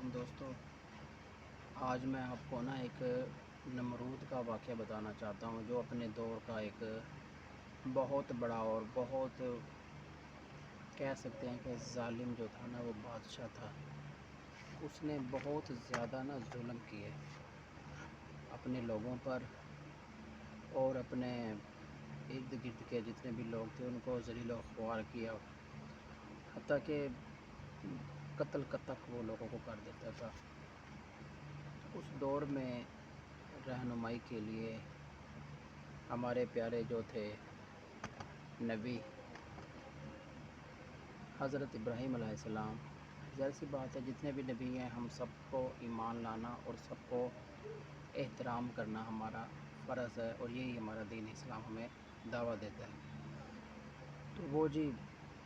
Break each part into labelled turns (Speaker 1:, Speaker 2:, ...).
Speaker 1: علیکم دوستو، آج میں آپ کو ایک نمرود کا واقعہ بتانا چاہتا ہوں جو اپنے دور کا ایک بہت بڑا اور بہت کہہ سکتے ہیں کہ ظالم جو تھا وہ بادشاہ تھا۔ اس نے بہت زیادہ ظلم کیے اپنے لوگوں پر اور اپنے ارد گرد کے جتنے بھی لوگ تھے ان کو ذلیل و خوار کیا، حتیٰ کہ قتل تک وہ لوگوں کو کر دیتا تھا۔ اس دور میں رہنمائی کے لیے ہمارے پیارے جو تھے نبی حضرت ابراہیم علیہ السلام، ظاہر سی بات ہے جتنے بھی نبی ہیں ہم سب کو ایمان لانا اور سب کو احترام کرنا ہمارا فرض ہے، اور یہی ہمارا دین اسلام ہمیں دعویٰ دیتا ہے۔ تو وہ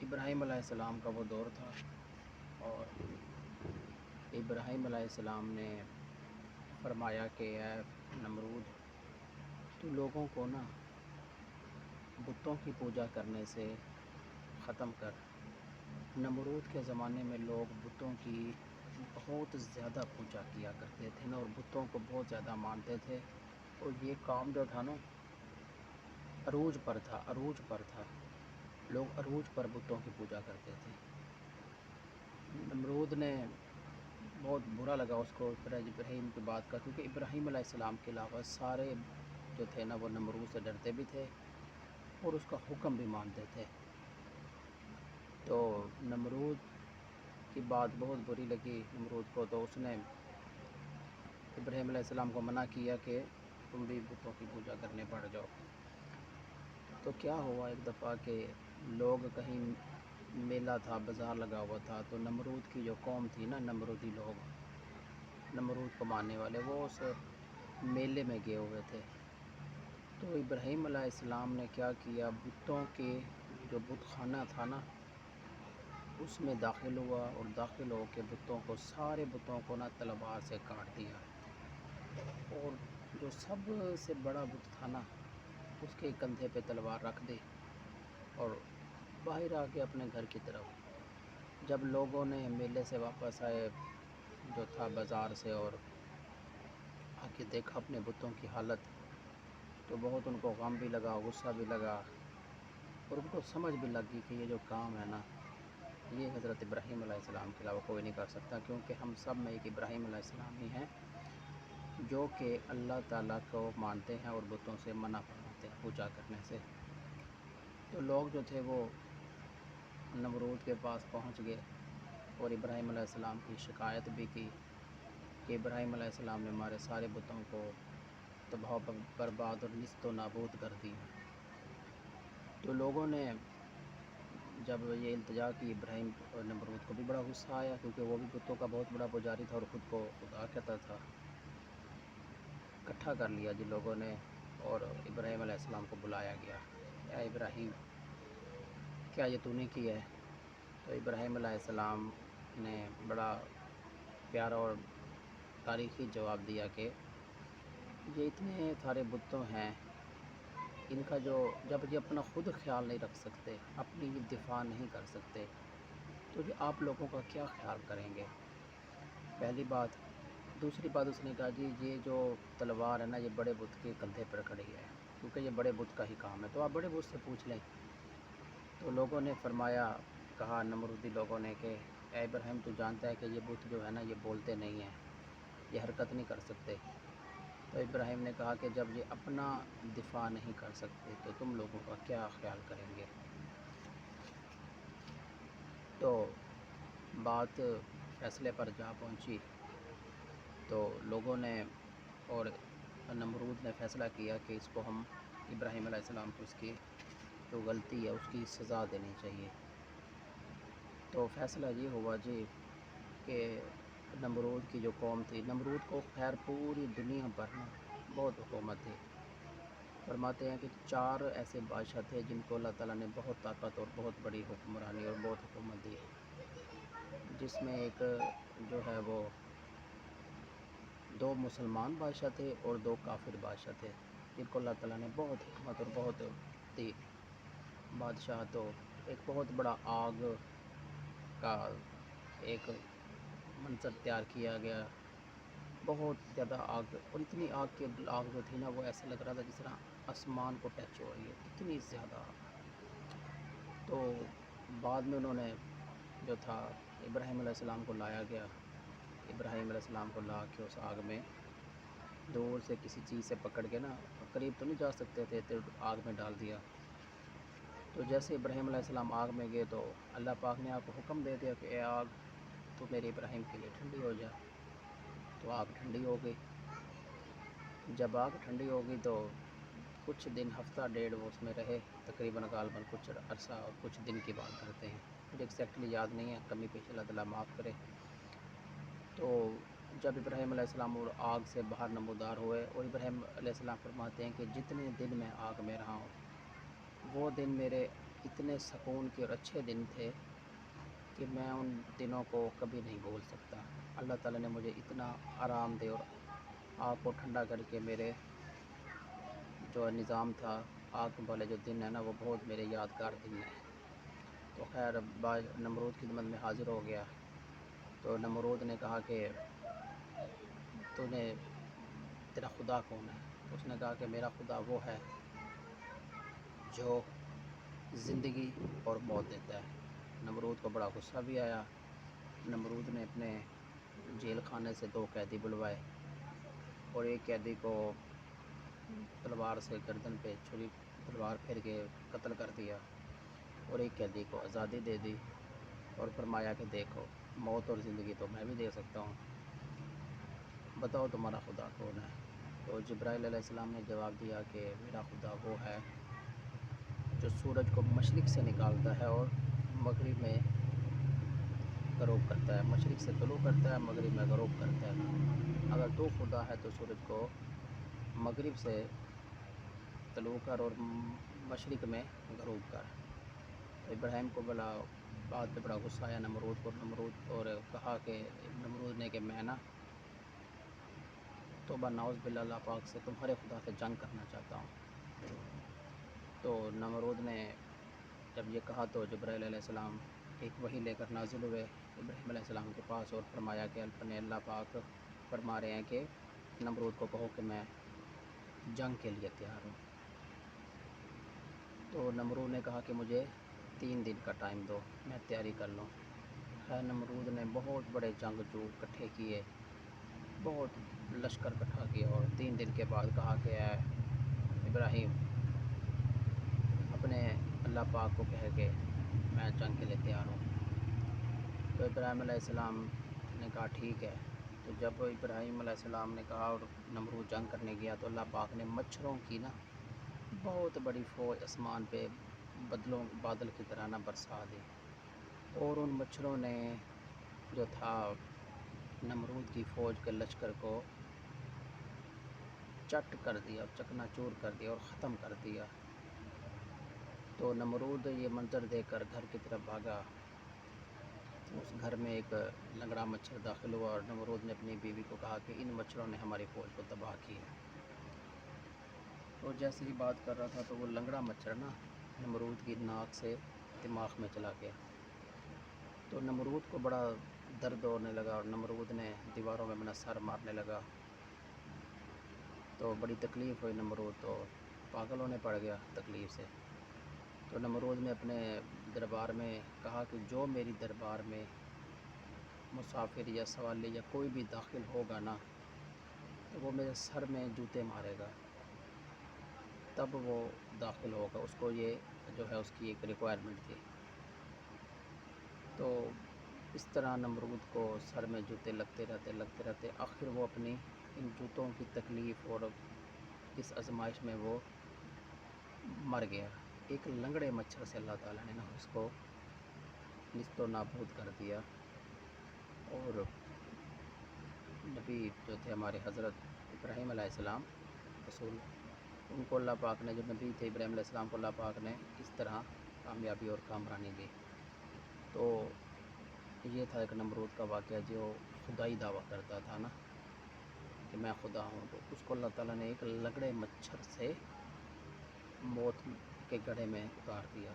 Speaker 1: ابراہیم علیہ السلام کا وہ دور تھا، اور ابراہیم علیہ السلام نے فرمایا کہ اے نمرود، تو لوگوں کو بتوں کی پوجا کرنے سے ختم کر۔ نمرود کے زمانے میں لوگ بتوں کی بہت زیادہ پوجا کیا کرتے تھے اور بتوں کو بہت زیادہ مانتے تھے، اور یہ کام جو تھا عروج پر تھا، لوگ عروج پر بتوں کی پوجا کرتے تھے۔ نمرود نے بہت برا لگا اس کو ابراہیم کی بات کا، کیونکہ ابراہیم علیہ السلام کے علاوہ سارے جو تھے وہ نمرود سے ڈرتے بھی تھے اور اس کا حکم بھی مانتے تھے۔ تو نمرود کی بات بہت بری لگی نمرود کو، تو اس نے ابراہیم علیہ السلام کو منع کیا کہ تم بھی بتوں کی پوجا کرنے پڑ جاؤ۔ تو کیا ہوا، ایک دفعہ کہ لوگ کہیں میلہ تھا، بازار لگا ہوا تھا، تو نمرود کی جو قوم تھی نمرودی لوگ، نمرود کو ماننے والے، وہ اس میلے میں گئے ہوئے تھے۔ تو ابراہیم علیہ السلام نے کیا کیا، بتوں کے جو بت خانہ تھا اس میں داخل ہوا، اور داخل ہو کے سارے بتوں کو تلوار سے کاٹ دیا، اور جو سب سے بڑا بت تھا اس کے کندھے پہ تلوار رکھ دی، اور باہر آ کے اپنے گھر کی طرف جب لوگوں نے میلے سے واپس آئے جو تھا بازار سے، اور آ کے دیکھا اپنے بتوں کی حالت، تو بہت ان کو غم بھی لگا، غصہ بھی لگا، اور ان کو سمجھ بھی لگ گئی کہ یہ جو کام ہے یہ حضرت ابراہیم علیہ السلام کے علاوہ کوئی نہیں کر سکتا، کیونکہ ہم سب میں ایک ابراہیم علیہ السلام ہی ہیں جو کہ اللہ تعالیٰ کو مانتے ہیں اور بتوں سے منع فرماتے ہیں پوجا کرنے سے۔ تو لوگ جو تھے وہ نمرود کے پاس پہنچ گئے اور ابراہیم علیہ السلام کی شکایت بھی کی کہ ابراہیم علیہ السلام نے ہمارے سارے بتوں کو تباہ و برباد اور نیست و نابود کر دیا۔ تو لوگوں نے جب یہ التجا کی، ابراہیم اور نمرود کو بھی بڑا غصہ آیا، کیونکہ وہ بھی بتوں کا بہت بڑا پجاری تھا اور خود کو خدا کہتا تھا۔ اکٹھا کر لیا لوگوں نے، اور ابراہیم علیہ السلام کو بلایا گیا، اے ابراہیم، کیا یہ تو نے کیا ہے؟ تو ابراہیم علیہ السلام نے بڑا پیارا اور تاریخی جواب دیا کہ یہ اتنے سارے بتوں ہیں، ان کا جب یہ اپنا خود خیال نہیں رکھ سکتے، اپنی دفاع نہیں کر سکتے، تو یہ آپ لوگوں کا کیا خیال کریں گے؟ پہلی بات۔ دوسری بات اس نے کہا یہ جو تلوار ہے یہ بڑے بت کے کندھے پر کھڑی ہے، کیونکہ یہ بڑے بت کا ہی کام ہے، تو آپ بڑے بت سے پوچھ لیں۔ تو لوگوں نے کہا نمرودی لوگوں نے کہ اے ابراہیم، تو جانتا ہے کہ یہ بت جو ہے یہ بولتے نہیں ہیں، یہ حرکت نہیں کر سکتے۔ تو ابراہیم نے کہا کہ جب یہ اپنا دفاع نہیں کر سکتے تو تم لوگوں کا کیا خیال کریں گے؟ تو بات فیصلے پر جا پہنچی، تو لوگوں نے اور نمرود نے فیصلہ کیا کہ اس کو ہم ابراہیم علیہ السلام کو اس کی جو غلطی ہے اس کی سزا دینی چاہیے۔ تو فیصلہ یہ ہوا کہ نمرود کی جو قوم تھی، نمرود کو خیر پوری دنیا پر بہت حکومت تھی۔ فرماتے ہیں کہ 4 ایسے بادشاہ تھے جن کو اللہ تعالیٰ نے بہت طاقت اور بہت بڑی حکمرانی اور بہت حکومت دی، جس میں ایک جو ہے وہ 2 مسلمان بادشاہ تھے اور 2 کافر بادشاہ تھے، جن کو اللہ تعالیٰ نے بہت حکمت اور بہت دی بادشاہ۔ تو ایک بہت بڑا آگ کا ایک منظر تیار کیا گیا، بہت زیادہ آگ، اور اتنی آگ جو تھی نا وہ ایسا لگ رہا تھا جس طرح آسمان کو ٹچ ہو رہی ہے، اتنی زیادہ آگ۔ تو بعد میں انہوں نے جو تھا ابراہیم علیہ السلام کو لایا گیا، ابراہیم علیہ السلام کو لا کے اس آگ میں دور سے کسی چیز سے پکڑ کے نا، قریب تو نہیں جا سکتے تھے تو آگ میں ڈال دیا۔ تو جیسے ابراہیم علیہ السلام آگ میں گئے تو اللہ پاک نے آپ کو حکم دے دیا کہ اے آگ تو میرے ابراہیم کے لیے ٹھنڈی ہو جا۔ تو آگ ٹھنڈی ہو گئی۔ جب آگ ٹھنڈی ہو گئی تو کچھ دن، ہفتہ ڈیڑھ وہ اس میں رہے، تقریباً غالباً کچھ عرصہ اور کچھ دن کی بات کرتے ہیں، مجھے ایگزیکٹلی یاد نہیں ہے، کمی پیش اللہ تعالیٰ معاف کرے۔ تو جب ابراہیم علیہ السلام اور آگ سے باہر نمودار ہوئے، اور ابراہیم علیہ السلام فرماتے ہیں کہ جتنے دن میں آگ میں رہا ہوں وہ دن میرے اتنے سکون کے اور اچھے دن تھے کہ میں ان دنوں کو کبھی نہیں بھول سکتا۔ اللہ تعالیٰ نے مجھے اتنا آرام دے اور آگ کو ٹھنڈا کر کے میرے جو نظام تھا، آگ والے جو دن ہے نا وہ بہت میرے یادگار دن ہیں۔ تو خیر نمرود کی خدمت میں حاضر ہو گیا۔ تو نمرود نے کہا کہ تیرا خدا کون ہے؟ اس نے کہا کہ میرا خدا وہ ہے جو زندگی اور موت دیتا ہے۔ نمرود کو بڑا غصہ بھی آیا۔ نمرود نے اپنے جیل خانے سے 2 قیدی بلوائے، اور ایک قیدی کو تلوار سے گردن پہ چھری تلوار پھیر کے قتل کر دیا، اور ایک قیدی کو آزادی دے دی، اور فرمایا کہ دیکھو موت اور زندگی تو میں بھی دے سکتا ہوں، بتاؤ تمہارا خدا کون ہے؟ تو جبرائیل علیہ السلام نے جواب دیا کہ میرا خدا وہ ہے جو سورج کو مشرق سے نکالتا ہے اور مغرب میں غروب کرتا ہے، مشرق سے طلوع کرتا ہے، مغرب میں غروب کرتا ہے۔ اگر تو خدا ہے تو سورج کو مغرب سے طلوع کر اور مشرق میں غروب کر۔ تو ابراہیم کو بعد میں بڑا غصہ آیا نمرود کو، اور کہا کہ نمرود نے کہ میں نا توبہ نعوذ باللہ اللہ پاک سے تمہارے خدا سے جنگ کرنا چاہتا ہوں۔ تو نمرود نے جب یہ کہا تو جبرائیل علیہ السلام ایک وحی لے کر نازل ہوئے ابراہیم علیہ السلام کے پاس، اور فرمایا کہ اللہ پاک فرما رہے ہیں کہ نمرود کو کہو کہ میں جنگ کے لیے تیار ہوں۔ تو نمرود نے کہا کہ مجھے 3 دن کا ٹائم دو، میں تیاری کر لوں۔ خیر نمرود نے بہت بڑے جنگجو اکٹھے کیے، بہت لشکر اکٹھا کیا، اور 3 دن کے بعد کہا کہ اے ابراہیم اپنے اللہ پاک کو کہے کہ میں جنگ کے لیے تیار ہوں۔ تو ابراہیم علیہ السلام نے کہا ٹھیک ہے۔ تو جب ابراہیم علیہ السلام نے کہا اور نمرود جنگ کرنے گیا تو اللہ پاک نے مچھروں کی نا بہت بڑی فوج آسمان پہ بادل کی طرح نہ برسا دی، اور ان مچھروں نے جو تھا نمرود کی فوج کے لشکر کو چٹ کر دیا، چکنا چور کر دیا اور ختم کر دیا۔ تو نمرود یہ منظر دیکھ کر گھر کی طرف بھاگا۔ اس گھر میں ایک لنگڑا مچھر داخل ہوا، اور نمرود نے اپنی بیوی کو کہا کہ ان مچھروں نے ہماری فوج کو تباہ کیا۔ تو جیسے ہی بات کر رہا تھا تو وہ لنگڑا مچھر نا نمرود کی ناک سے دماغ میں چلا گیا۔ تو نمرود کو بڑا درد ہونے لگا، اور نمرود نے دیواروں میں اپنا سر مارنے لگا۔ تو بڑی تکلیف ہوئی، نمرود تو پاگل ہونے پڑ گیا تکلیف سے۔ تو نمرود نے اپنے دربار میں کہا کہ جو میری دربار میں مسافر یا سوالی یا کوئی بھی داخل ہوگا نا تو وہ میرے سر میں جوتے مارے گا، تب وہ داخل ہوگا، اس کو یہ جو ہے اس کی ایک ریکوائرمنٹ تھی۔ تو اس طرح نمرود کو سر میں جوتے لگتے رہتے، آخر وہ اپنی ان جوتوں کی تکلیف اور اس آزمائش میں وہ مر گیا۔ ایک لنگڑے مچھر سے اللہ تعالیٰ نے نا اس کو نیست و نابود کر دیا۔ اور نبی جو تھے ہمارے حضرت ابراہیم علیہ السلام رسول، ان کو اللہ پاک نے، جو نبی تھے ابراہیم علیہ السلام کو اللہ پاک نے اس طرح کامیابی اور کامرانی دی۔ تو یہ تھا ایک نمرود کا واقعہ جو خدائی دعویٰ کرتا تھا نا کہ میں خدا ہوں، تو اس کو اللہ تعالیٰ نے ایک لنگڑے مچھر سے موت کے گڑھے میں اتار دیا۔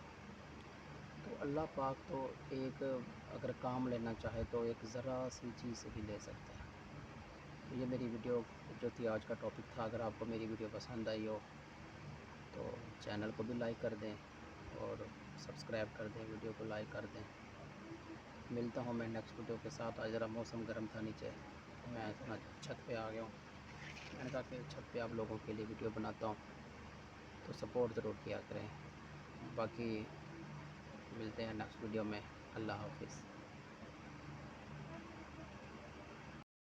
Speaker 1: تو اللہ پاک تو ایک اگر کام لینا چاہے تو ایک ذرا سی چیز سے بھی لے سکتا ہے۔ تو یہ میری ویڈیو جو تھی آج کا ٹاپک تھا۔ اگر آپ کو میری ویڈیو پسند آئی ہو تو چینل کو بھی لائک کر دیں اور سبسکرائب کر دیں، ویڈیو کو لائک کر دیں۔ ملتا ہوں میں نیکسٹ ویڈیو کے ساتھ۔ آج ذرا موسم گرم تھا نیچے، میں تھوڑا چھت پہ آ گیا ہوں۔ میں نے کہا کہ چھت پہ آپ لوگوں کے لیے ویڈیو بناتا ہوں تو سپورٹ ضرور کیا کریں۔ باقی ملتے ہیں نیکسٹ ویڈیو میں۔ اللہ حافظ۔